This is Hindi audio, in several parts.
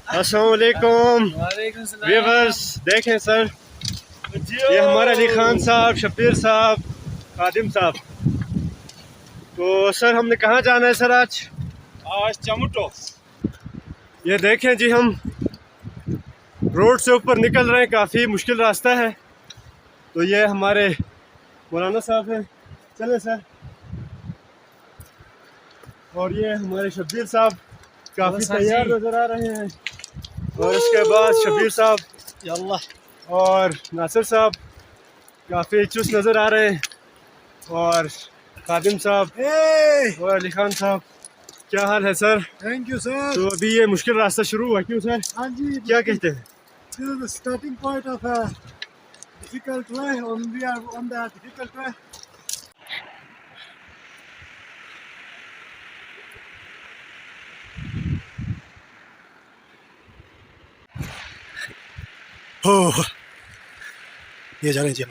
अस्सलाम वालेकुम व्यूअर्स। देखें सर, ये हमारे अली खान साहब, शब्बीर साहब, खादिम साहब। तो सर हमने कहाँ जाना है सर आज? चमुटो। ये देखें जी, हम रोड से ऊपर निकल रहे हैं, काफ़ी मुश्किल रास्ता है। तो ये हमारे मौलाना साहब हैं, चले सर। और ये हमारे शब्बीर साहब काफ़ी तैयार नज़र आ रहे हैं। और उसके बाद शब्बीर साहब और नासिर साहब काफ़ी चुस्त नज़र आ रहे हैं। और खादिम साहब और अली खान साहब, क्या हाल है सर? Thank you sir. तो अभी ये मुश्किल रास्ता शुरू हुआ, क्यों सर? हाँ जी, क्या कहते हैं? this is the starting point of a difficult way. We are on the difficult way. हो ये जा रहे हैं जी हम।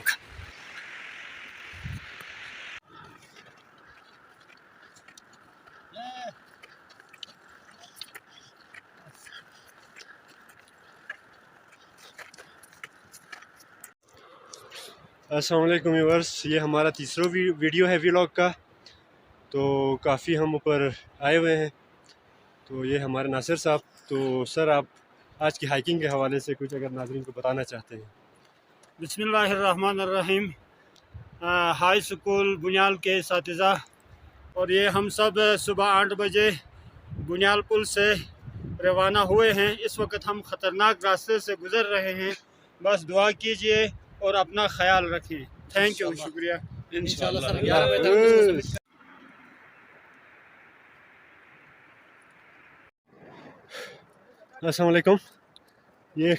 अस्सलाम वालेकुम व्यूअर्स, ये हमारा तीसरा वीडियो है व्लॉग का। तो काफ़ी हम ऊपर आए हुए हैं। तो ये हमारे नासिर साहब। तो सर, आप आज की हाइकिंग के हवाले से कुछ अगर नाज़रीन को बताना चाहते हैं। बिस्मिल्लाहिर्रहमानिर्रहीम। हाई स्कूल बुनियाल के साथिज़ा, और ये हम सब सुबह 8 बजे बुनियाल पुल से रवाना हुए हैं। इस वक्त हम ख़तरनाक रास्ते से गुज़र रहे हैं। बस दुआ कीजिए और अपना ख्याल रखें। थैंक यू, शुक्रिया। इंशाल्लाह सर 11 बजे तक। अस्सलाम वालेकुम। ये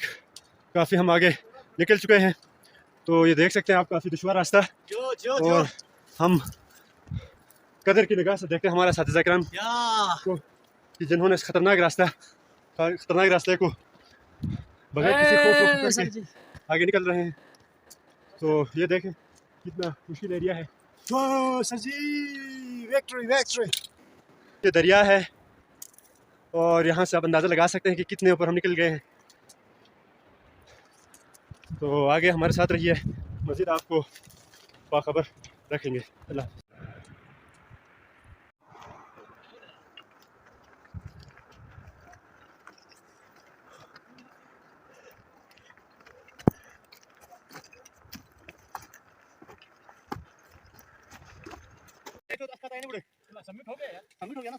काफ़ी हम आगे निकल चुके हैं। तो ये देख सकते हैं आप, काफ़ी दुश्वार रास्ता। और हम कदर की निगाह से देखते हैं हमारा साथी करम को, कि जिन्होंने इस खतरनाक रास्ते को बगैर किसी खौफ के आगे निकल रहे हैं। तो ये देखें कितना मुश्किल एरिया है। सर जी, विक्ट्री। ये दरिया है और यहाँ से आप अंदाज़ा लगा सकते हैं कि कितने ऊपर हम निकल गए हैं। तो आगे हमारे साथ रहिए, मज़ीद आपको बाखबर रखेंगे। अल्लाह।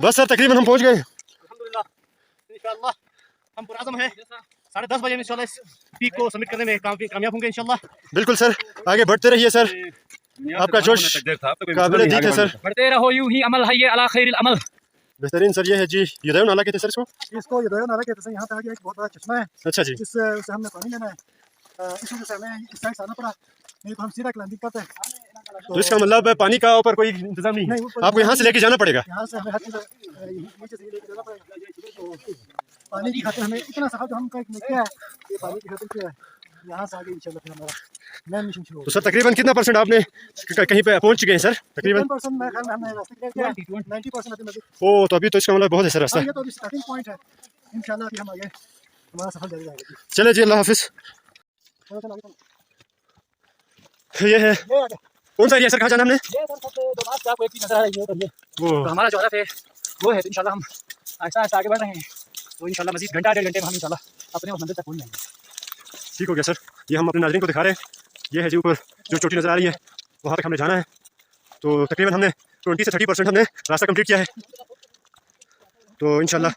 बस सर, तकरीबन हम पहुंच गए। अल्हम्दुलिल्लाह, इंशाअल्लाह हम पुरअज़्म हैं। 10:30 बजे इंशाअल्लाह इस पीक को सबमिट करने में कामयाब होंगे इंशाअल्लाह। बिल्कुल सर, आगे बढ़ते रहिए सर। आपका जोश काबिल दीद है सर। बढ़ते रहो यूं ही, अमल है ये अला खैरिल अमल। बेहतरीन सर। ये है जी युदायो नाला कहते हैं सर इसको ये नाला कहते हैं। यहाँ पे आगे एक बहुत बड़ा चश्मा है। अच्छा जी। इससे हमने पानी लेना है। इस वजह से हमें इस साइड से आना पड़ा, नहीं तो हम सीधा क्लाइंबिंग करते हैं। तो इसका मतलब पानी का ऊपर कोई इंतजाम नहीं है, आपको यहाँ से लेके जाना पड़ेगा। यहाँ से हमें हर चीज़ नीचे से लेके जाना पड़ेगा। तो पानी की खातिर हमें इतना सफर जो हम किया है, ये पानी की खातिर किया है। यहाँ से आगे इंशाल्लाह फिर हमारा नया मिशन शुरू होगा। तो सर तकरीबन कितना परसेंट आपने कहीं पे पहुँच चुके हैं सर? तकरीबन 10% मैं हमने रास्ते क्लियर किया है। 90% अभी मज़ीद। ओ, तो अभी तो इसका मतलब बहुत है सर रास्ता। ये तो अभी स्टार्टिंग पॉइंट है। इंशाल्लाह अभी हम आगे हमारा सफर जारी रहेगा। चले जी, अल्लाह हाफिज़। ये है कौन सा एरिया सर? कहाँ जाना हमने? आपको एक चीज़ नजर आ रही है, तो हमारा जो हदफ है वो है, तो इंशाल्लाह हम आहिस्ता आहिस्ता आगे बढ़ रहे हैं। तो इंशाल्लाह मज़ीद घंटा 1.5 घंटे में हम इंशाल्लाह अपने उस मंजिल तक पहुँच जाएंगे। ठीक हो गया सर। ये हम अपने नाज़रीन को दिखा रहे हैं। ये है जी ऊपर जो चोटी नज़र आ रही है, वहाँ तक हमने जाना है। तो तकरीबन हमने 20 से 30% हमने रास्ता कंप्लीट किया है। तो इंशाल्लाह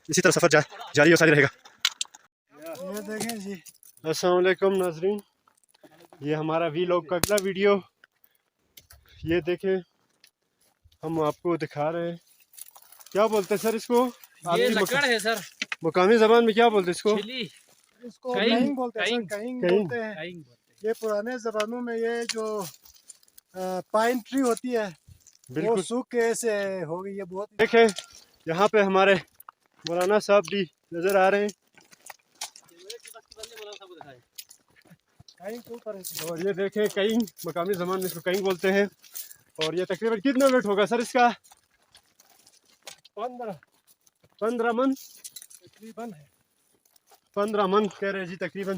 इसी तरह सफ़र जारी और सारी रहेगा। ये देखें जी। अस्सलाम वालेकुम नाज़रीन, ये हमारा वीलॉग का अगला वीडियो। ये देखें, हम आपको दिखा रहे हैं। क्या बोलते हैं सर इसको? ये लकड़ है सर, मुकामी ज़बान में क्या बोलते हैं इसको? इसको कहीं बोलते हैं, कहीं बोलते हैं। कहीं ये पुराने ज़मानों में ये जो पाइन ट्री होती है, वो सूख के ऐसे हो गई है बहुत। देखें, यहाँ पे हमारे मौलाना साहब भी नज़र आ रहे हैं। और ये देखें कहीं, मकामी ज़बान में इसको कहीं बोलते हैं। और ये तकरीबन कितना वेट होगा सर इसका? 15 15 मन तकरीबन है। 15 मन कह रहे हैं जी तकरीबन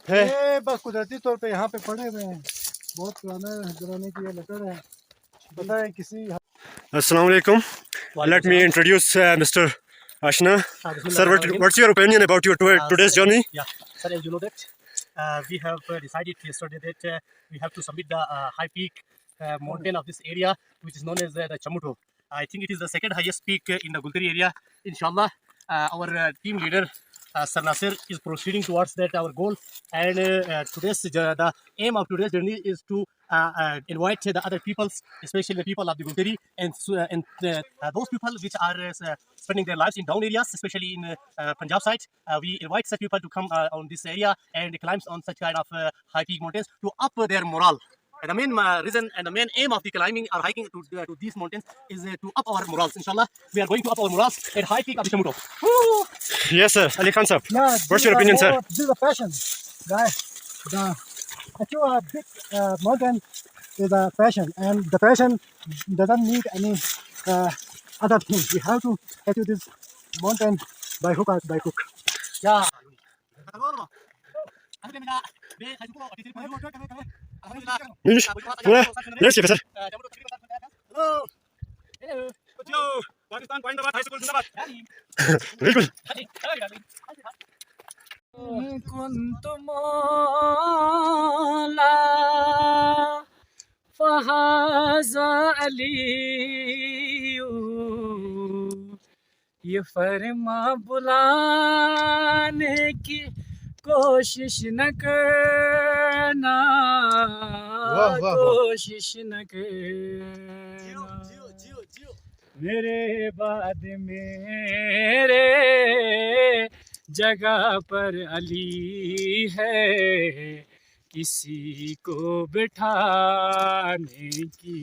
है। ये बस कुदरती तौर पे यहाँ पे पड़े हुए हैं, बहुत पुराने ज़माने की ये लकड़ है, पता है किसी। Assalamu alaikum. Let me introduce Mr. Ashna. Sir, what's your opinion about your today's journey? Yeah, sir, as you know that we have decided yesterday that we have to submit the high peak mountain of this area, which is known as the Chamuto. I think it is the second highest peak in the Gultari area. Inshallah, our team leader Sir Nasir is proceeding towards that our goal. And the aim of today's journey is to invite the other peoples, especially the people of the Gultari, and those people which are spending their lives in down areas, especially in Punjab side. We invite such people to come on this area and climb on such kind of high peak mountains to up their morale. And the main reason and the main aim of the climbing or hiking to these mountains is to up our morals. Inshallah, we are going to up our morals at high peak of the Chamuto. Yes, sir. Ali Khan sir. Yeah, What's your opinion, sir? This is a passion, guys. Actually, a big mountain is a passion, and the passion doesn't need any other thing. We have to achieve this mountain by hook or by crook. Yeah. Let's see, sir. बिल्कुल कुंत मौला फहाज़ा अली ये फरमा बुलाने की कोशिश न करना, कोशिश न करना, मेरे बाद मेरे जगह पर अली है, किसी को बिठाने की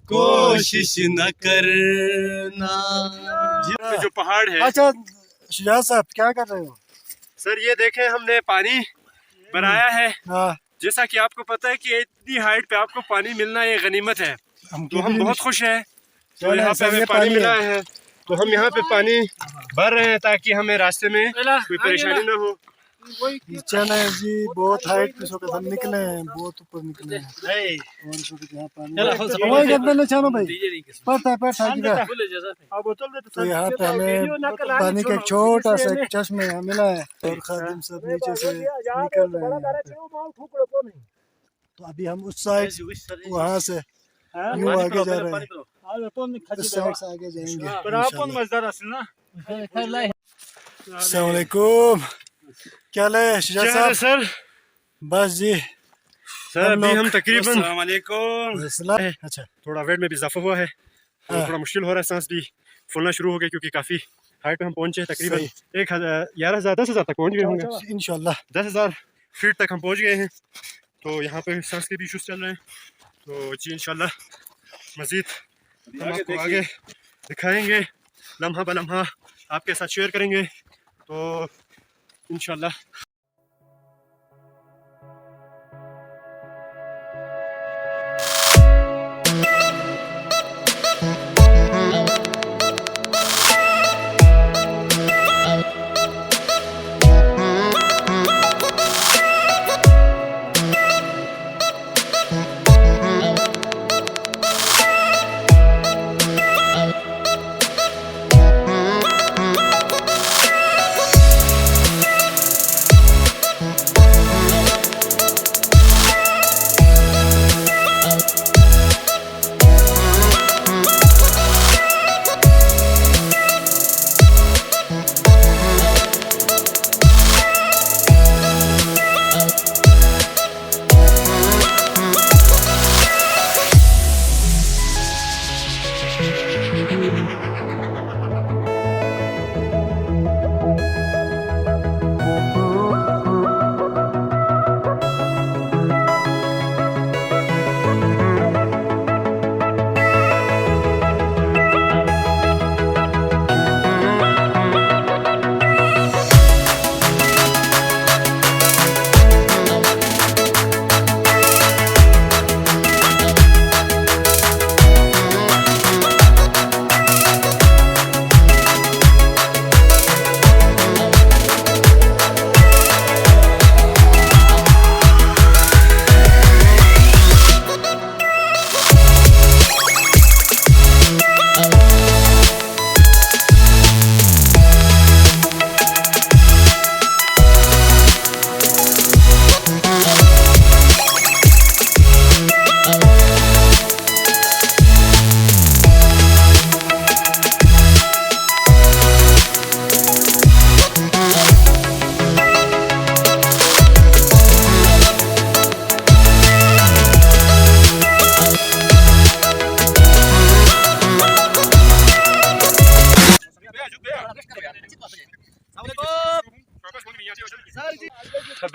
कोशिश न करना। जो पहाड़ है अच्छा शुजात साहब क्या कर रहे हो? सर, ये देखें हमने पानी बनाया है। हाँ, जैसा कि आपको पता है कि इतनी हाइट पे आपको पानी मिलना ये गनीमत है, तो हम बहुत खुश हैं। तो यहाँ पे हमें पानी मिला है, तो हम यहाँ पे पानी भर रहे हैं ताकि हमें रास्ते में कोई परेशानी ना हो। चले जी, बहुत हाइट पे सोके हम निकले हैं, बहुत ऊपर निकले हैं और सोके यहाँ पानी वही गद्दे ले चलो भाई पड़ता है तो यहाँ पे हमें पानी का एक छोटा सा एक चश्मे यहाँ मिला है और खादिम सब नीचे से निकल रहे हैं। तो अभी हम उस साइड वहाँ से यूँ आगे जा रहे हैं, इस साइड से आगे जाएंगे। अस्सलाम वालेकुम, क्या हाल है शुजात साहब? सर बस जी सर अभी हम तकरीबन अच्छा थोड़ा वेट में भी इजाफा हुआ है, तो थोड़ा मुश्किल हो रहा है, सांस भी फूलना शुरू हो गई क्योंकि काफ़ी हाइट पे हम पहुंचे। तकरीबन 10,000 तक पहुंच गए होंगे इंशाल्लाह। 10,000 फीट तक हम पहुंच गए हैं। तो यहाँ पे सांस के भी इशूज़ चल रहे हैं। तो जी इंशाल्लाह मज़ीद हम आपको आगे दिखाएंगे, लम्हा ब लम्हा आपके साथ शेयर करेंगे। तो इंशाल्लाह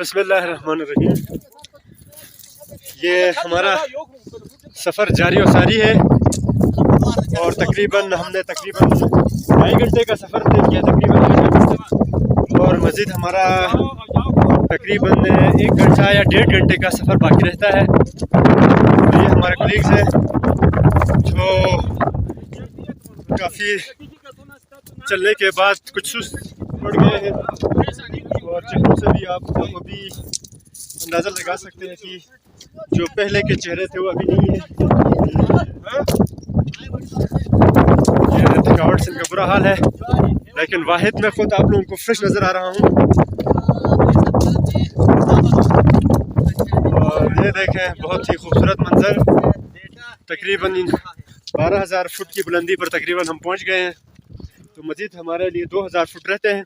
बिस्मिल्लाहिर्रहमानिर्रहीम। ये हमारा सफ़र जारी और सारी है और हमने तकरीबन 2.5 घंटे का सफ़र तय किया तकरीबन, और मज़ीद हमारा तकरीबन 1 घंटा या 1.5 घंटे का सफ़र बाकी रहता है। तो ये हमारे कलीग्स हैं जो काफ़ी चलने के बाद कुछ सुस्त पड़ गए हैं, और चेहरों से भी आप अभी अंदाज़ा लगा सकते हैं कि जो पहले के चेहरे थे वो अभी नहीं है। थकावट से इनका बुरा हाल है, लेकिन वाहिद मैं खुद आप लोगों को फ्रेश नज़र आ रहा हूँ। और ये देखें, बहुत ही खूबसूरत मंजर। तकरीबन 12,000 फुट की बुलंदी पर तकरीबन हम पहुँच गए हैं। तो मज़ीद हमारे लिए 2,000 फुट रहते हैं,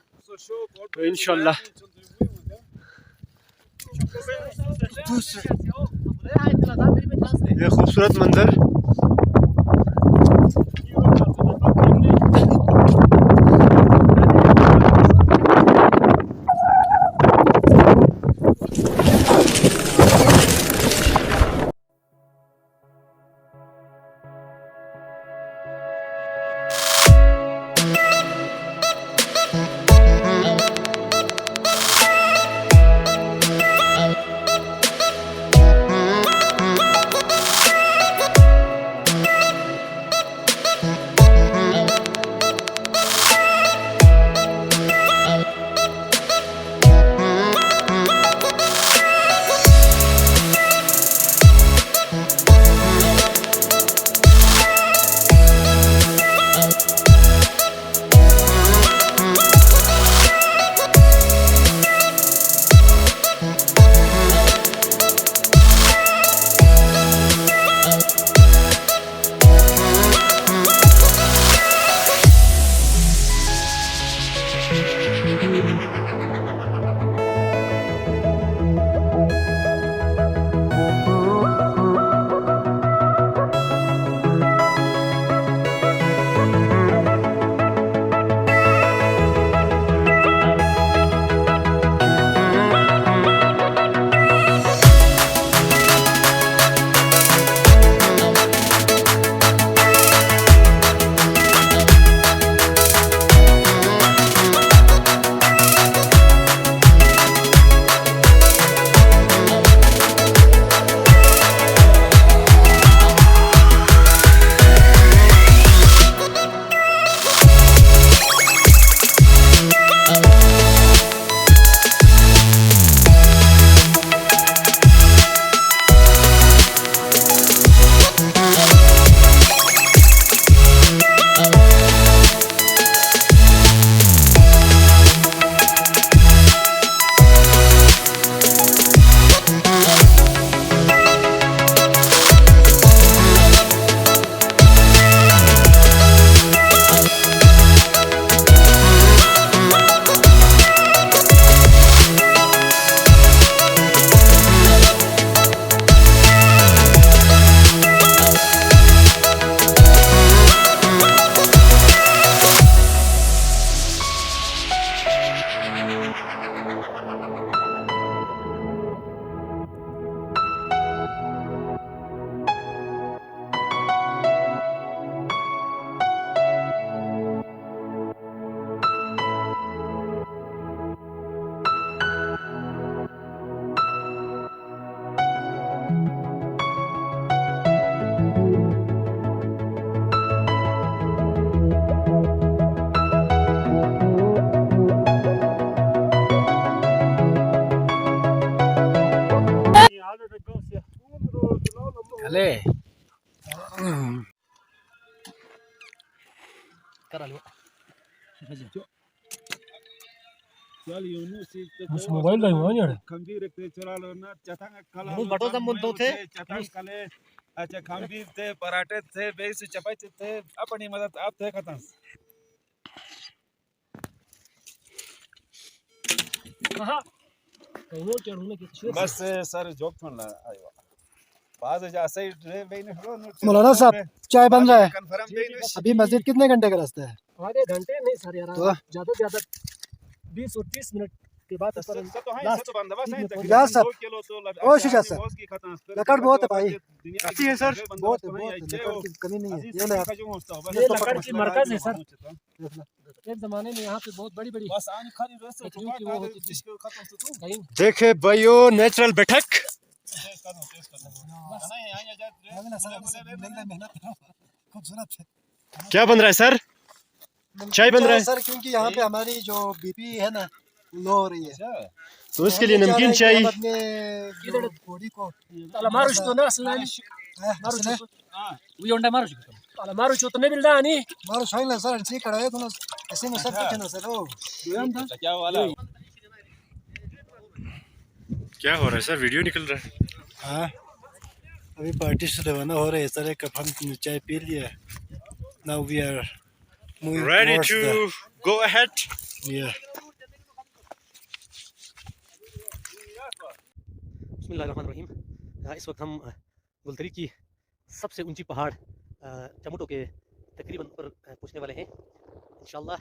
तो इंशाल्लाह ये खूबसूरत मंजर। Allez. मोबाइल लाइव है यार खंबीर पे चला लो ना चतंग कला बहुत बड़ो जम तो थे चतंग कले अच्छा खंबीर थे पराठे थे बेस चपाती थे अपनी मदद आप थे खत्म कहां कहीं चढ़ू ना किछ बस सर जोक थोन ला आयो बाज जा सही रे बेने मौलाना साहब चाय बन रहा है कंफर्म बेने अभी मस्जिद कितने घंटे का रास्ता है आधे घंटे नहीं सर यार तो? ज्यादा से ज्यादा 20 और 30 मिनट उसके बाद ऊपर लास्ट या सब ओ शुजा सर लकड़ बहुत है भाई, काफी है सर, बहुत है, बहुत लकड़ की कमी नहीं है। ये ले आप, ये लकड़ की मरकज है सर। एक जमाने में यहाँ पे बहुत बड़ी बड़ी लकड़ियों की वो होती थी। कहीं देखे भाइयों नेचुरल बैठक। खूबसूरत है क्या बन रहा है सर? चाय बन रहा है सर, क्योंकि यहाँ पे हमारी जो बीपी है ना लो हो रही है, तो उसके लिए नमकीन चाय। अपने बॉडी को मारू शकतो ना असं नाही मारू शकतो उयोंडा मारू शकतो मारू शकतो नाही बिल्डा आणि मारो सांगितलं सर सी कडावे तुला ऐसे में सब कुछ है ना सर। ओ क्या हो रहा है सर? वीडियो निकल रहा है। हाँ, अभी पार्टी से रवाना हो रहे हैं सर। एक कप हम चाय पी लिया, now we are moving Ready to go ahead. बिस्मिल्लाहिर्रहमानिर्रहीम। इस वक्त हम गुलतरी की सबसे ऊंची पहाड़ चमुटो के तकरीबन ऊपर पहुंचने वाले हैं। इंशाल्लाह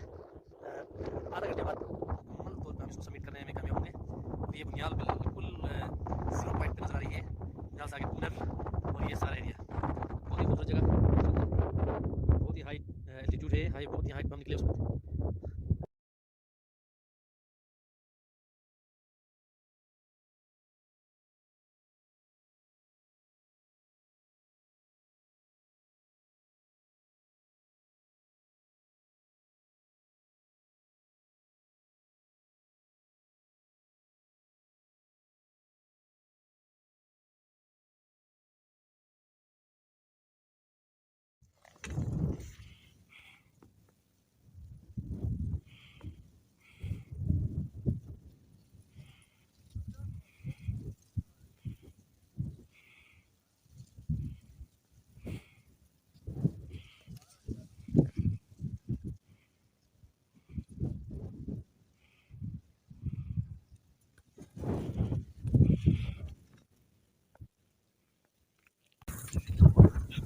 आधा घंटे बाद मुकम्मल तौर पर हम इसको सबमिट करने में कामयाब होंगे। और ये बुनियाद बिल्कुल 0 पॉइंट पर नजर आ रही है, जहाँ से आगे पुनर और ये सारा एरिया बहुत ही खूबसूरत जगह, बहुत ही हाई एल्टीट्यूड है, बहुत ही हाइट पर हम निकले उस वक्त।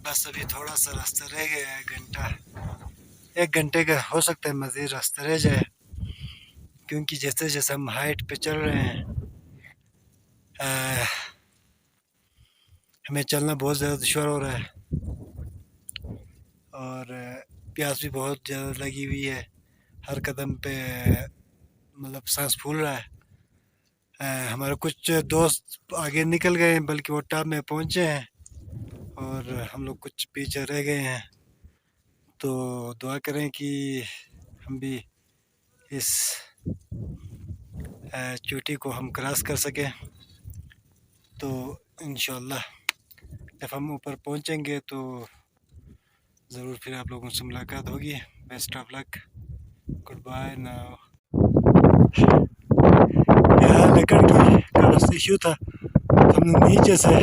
बस अभी थोड़ा सा रास्ता रह गया है, एक घंटे का हो सकता है मज़ीद रास्ता रह जाए, क्योंकि जैसे जैसे हम हाइट पे चल रहे हैं हमें चलना बहुत ज़्यादा दुश्वार हो रहा है और प्यास भी बहुत ज़्यादा लगी हुई है। हर कदम पे मतलब सांस फूल रहा है। हमारे कुछ दोस्त आगे निकल गए हैं, बल्कि वो टॉप में पहुंचे हैं और हम लोग कुछ पीछे रह गए हैं। तो दुआ करें कि हम भी इस चोटी को हम क्रॉस कर सकें। तो इंशाल्लाह जब हम ऊपर पहुंचेंगे तो ज़रूर फिर आप लोगों से मुलाकात होगी। Best of luck, goodbye now. यहाँ लकड़ का रास्ता इशू था, हम नीचे से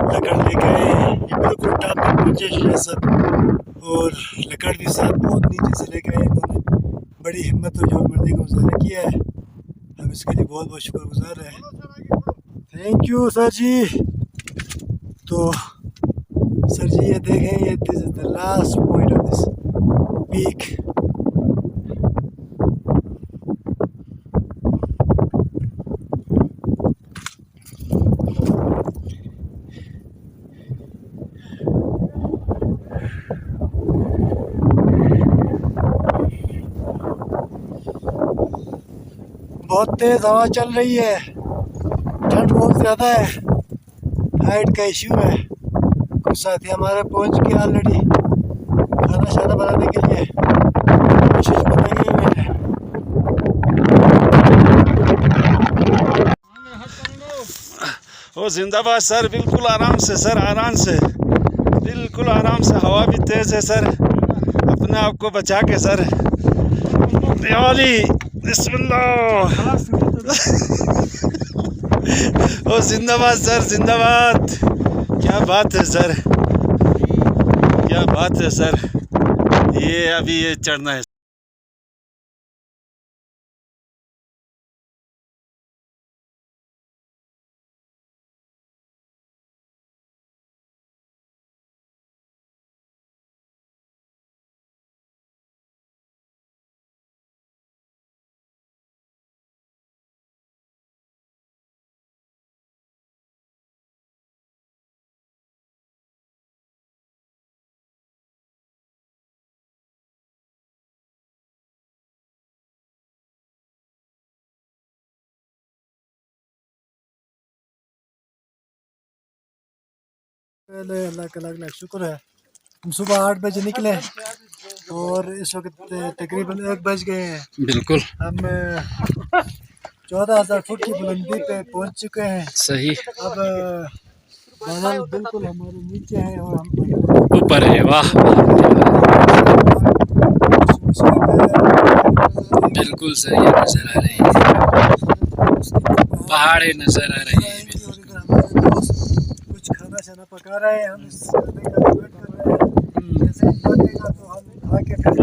लकड़ लेके आए हैं, बिल्कुल टॉप पे पहुँचे सब, और लकड़ भी सब बहुत नीचे से लेके आए इन्होंने। बड़ी हिम्मत और जो मर्दी का मुजाहरा किया है, हम इसके लिए बहुत बहुत शुक्रगुजार हैं। थैंक यू सर जी। तो सर जी ये देखें, ये this is the last point of this peak. बहुत तेज़ हवा चल रही है, ठंड बहुत ज़्यादा है, हाइट का इशू है। कुछ साथी हमारे पहुंच गए ऑलरेडी खाना शाना बनाने के लिए, कोशिश में लगे हुए हैं। ओ जिंदाबाद सर, बिल्कुल आराम से सर, आराम से, बिल्कुल आराम से। हवा भी तेज़ है सर, अपने आप को बचा के सर। दिवाली बिस्मिल्लाह। ओ जिंदाबाद सर, जिंदाबाद। क्या बात है सर, क्या बात है सर। ये अभी ये चढ़ना है। पहले अल्लाह का लाख लाख शुक्र है, हम सुबह 8 बजे निकले और इस वक्त तकरीबन 1 बज गए हैं। बिल्कुल हम 14,000 फुट की बुलंदी पे पहुंच चुके हैं। सही। अब बादल बिल्कुल हमारे नीचे है और हम ऊपर है। वाह बिल्कुल सही नजर आ रही है, पहाड़े नजर आ रही है। कुछ खाना शाना पका रहे हैं, हम इस खाने का वेट कर रहे हैं। जैसे ही पकेगा तो हम खा के फिर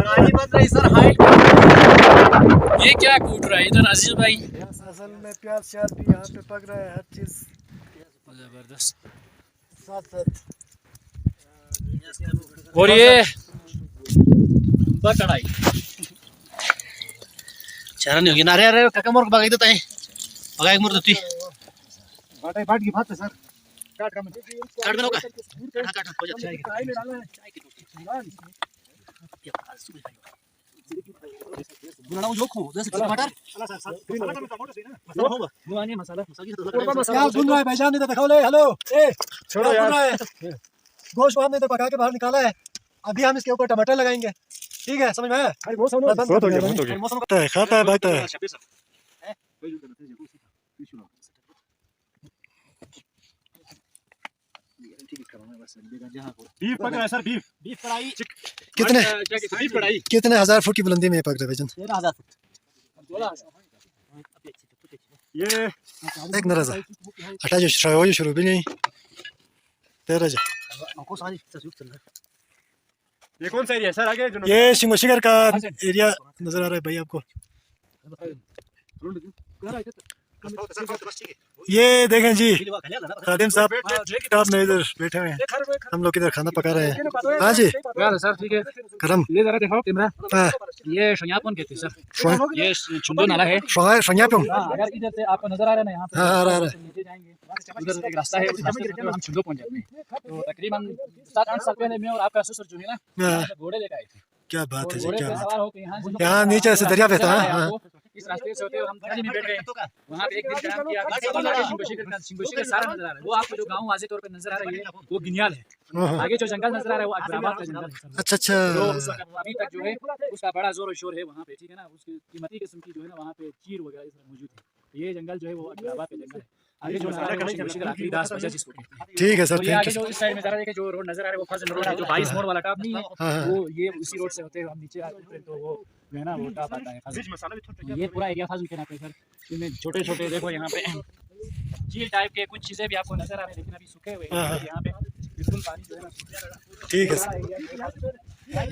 ये क्या कूट रहा है इधर अजीज भाई? असल में प्याज श्याज भी यहाँ पे पक रहा है, हर चीज जबरदस्त। साथ साथ। और ये कढ़ाई चारा नहीं होगी ना। अरे अरे काका मोर बगाई देता है, बगाई मोर देती बाटा बाट की बात है सर। काट में होगा, काट हो जाता है। बुलाना वो जोखो जैसे टमाटर होगा बुआनी मसाला क्या सुन रहा है भाईजान? ने तो दिखाओ ले। हेलो ए छोड़ो यार, गोश्त हमने तो पका के बाहर निकाला है, अभी हम इसके ऊपर टमाटर लगाएंगे। ठीक है, समझ में आया? बहुत हो गया। मौसम खाता है भागता है। बीफ पक रहा है सर, बीफ कढ़ाई कितने बीफ कढ़ाई कितने हजार फुट की बुलंदी में पक रहा है भाईजान? 13,000 फुट। ये एक नरजा हटा जो शुरू भी नहीं 13 जा। ये कौन सा एरिया है सर आगे? ये शिमोशिगर का एरिया नजर आ रहा है भाई आपको। ये देखें जी, खादिम साहब टॉप में इधर बैठे हुए हैं, हम लोग इधर खाना पका रहे हैं। हाँ जी सर ठीक है। करम। ये जरा दिखाओ कैमरा। हाँ ये शोयापन कहते हैं सर, ये चुंदो नाला है। शोयापुम। अगर इधर से आपको नजर आ रहा है ना यहाँ पे, हाँ आ रहा है। नीचे जाएंगे उधर एक रास्ता है, उस रास्ते से हम चुंदो पहुंच जाते हैं। तो तकरीबन 7-8 साल पहले मैं और आपका ससुर जो है ना हाँ, घोड़े लेकर आए थे। क्या बात है जी, घोड़े क्या पे बात सवार होकर यहाँ नीचे से दरिया बहता है। हाँ इस रास्ते से होते हुए हम थाली में बैठ गए। वहाँ पे एक दिन काम किया, शिंगोशी का सारा नजर आ रहा है। वो आपको जो गाँव वाजे तौर पे नजर आ रही है वो गिनियाल है। हाँ। आगे जो जंगल नजर आ रहा है वो अकबराबाद का जंगल है। अच्छा अच्छा। तो उस वक्त अभी तक जो है उसका बड़ा जोर और शोर है वहाँ पे, ठीक है ना। उसकी कीमती किस्म की जो है ना वहाँ पे चीर वगैरह इस तरह मौजूद है। ये जंगल जो है वो अकबराबाद का जंगल है। आगे जो नजर आ रहा है वो शिंगोशी का आखिरी दास बचा जिसको कहते हैं। ठीक है सर, और ये थैंक आगे यू। जो इस साइड में जरा देखे जो रोड नजर आ रहा है वो फजल रोड है, जो 22 मोड़ वाला टॉप नहीं है हाँ। वो ये उसी रोड से होते हुए हम नीचे आते हैं तो वो जो है ना वो टॉप आता है फजल। ये पूरा एरिया फजल के नाम पे सर। इसमें छोटे छोटे देखो यहाँ पे झील टाइप के कुछ चीजें भी आपको नजर आ रही है, लेकिन अभी सूखे हुए हैं यहाँ पे बिल्कुल पानी जो है ना। ठीक है सर।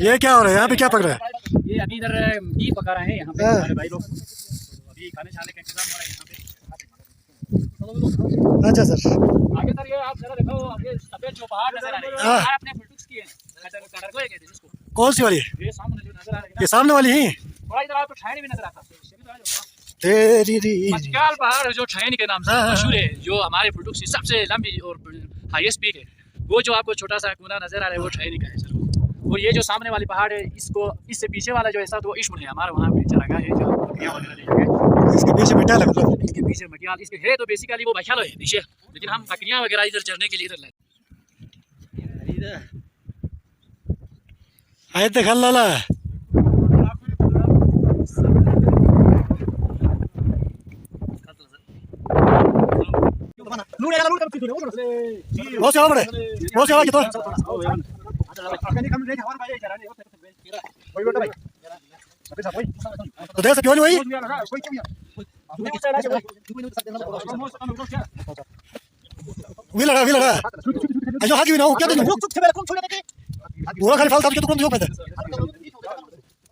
ये क्या हो रहा है यहाँ पे, क्या पक रहा है? ये अभी इधर बीफ पका रहे हैं यहाँ पे हमारे भाई लोग। अभी खाने छाने का इंतजाम हो रहा है यहाँ पे। अच्छा सर। आगे सर ये आप जरा देखो, आगे सफेद जो पहाड़ नजर आ रहे हैं हाँ। अपने फुटुक्स की है। कटर को कहते हैं जिसको। कौन सी वाली? ये सामने जो नजर आ रही है ये सामने वाली ही? थोड़ा इधर आपको छायनी भी नजर आता है। तेरी री। मचकाल पहाड़ जो छायनी के नाम से हाँ। मशहूर है, जो हमारे फुटुक्स की सबसे लंबी और हाईएस्ट पीक है, वो जो आपको छोटा सा कोना नजर आ रहा है वो छायनी का है सर। और ये जो सामने वाली पहाड़ है इसको इससे पीछे वाला जो ऐसा तो वो इश्मुल है, हमारे वहाँ पे चरागाह है जो बकरियाँ वगैरह देखा है। इसके पीछे बैठा है मतलब। इसके पीछे मटियाल इसके है तो बेसिकली वो बख्यालो है पीछे, लेकिन हम बकरियाँ वगैरह इधर चरने के लिए इधर लाए। आए थे खल लाला। बहुत से बड़े बहुत से तो देख सकते हो वही भी लगा जो हाथ भी ना हो क्या पूरा खाली फाल था तो कौन जो पैदा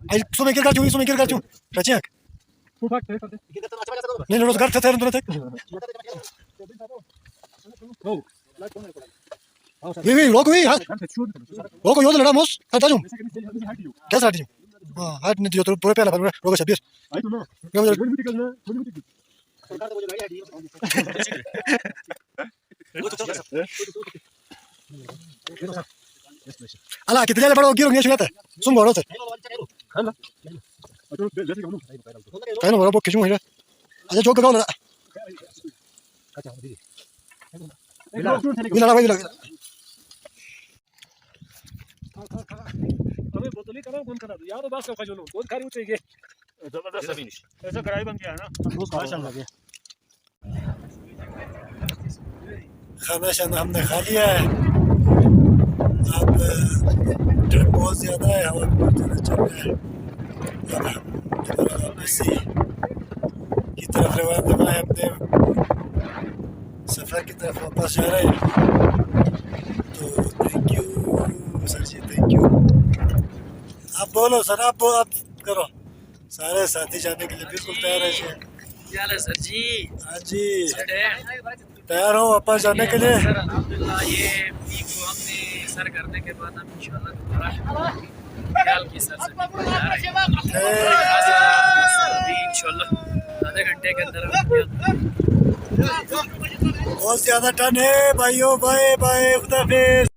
आई सुमे गिर कर चू रचिया नहीं रोज घर से तुरंत वी रोक हुई हां रोको यो लड़ा मोस हटा जूं कैसे हट जूं हां हट नहीं जो तो पूरे पहला रोको शबीर अला कितने ले बड़ो गिरो नहीं शुरू सुन बोलो से कहनो बड़ा बोक खिचूं है अच्छा जो गाओ लड़ा लड़ा भाई लड़ा Abi botoli kadar kon kadar. Ya da başka kaçıyor. Kon kari uçuyor. जबरदस्त फिनिश ऐसा कढ़ाई बन गया है ना माशाल्लाह खाना शाना हमने खा लिया है अब ठंड बहुत ज़्यादा है हवा भी बहुत ज़्यादा चल रहा है अब हम दोबारा वापस की तरफ रवाना है अपने सफ़र की तरफ वापस जा रहे हैं तो थैंक यू सर जी थैंक यू आप बोलो सर आप करो सारे साथी जाने के लिए बिल्कुल तैयार है सर जी हाँ जी तैयार हो वापस जाने के लिए सर अल्हम्दुलिल्लाह ये पीक को हमने सर करने के बाद हम इंशाल्लाह दोबारा ख्याल की सर से अभी इंशाल्लाह आधे घंटे के अंदर बहुत ज्यादा टन है भाइयों बाय बाय खुदा हाफिज़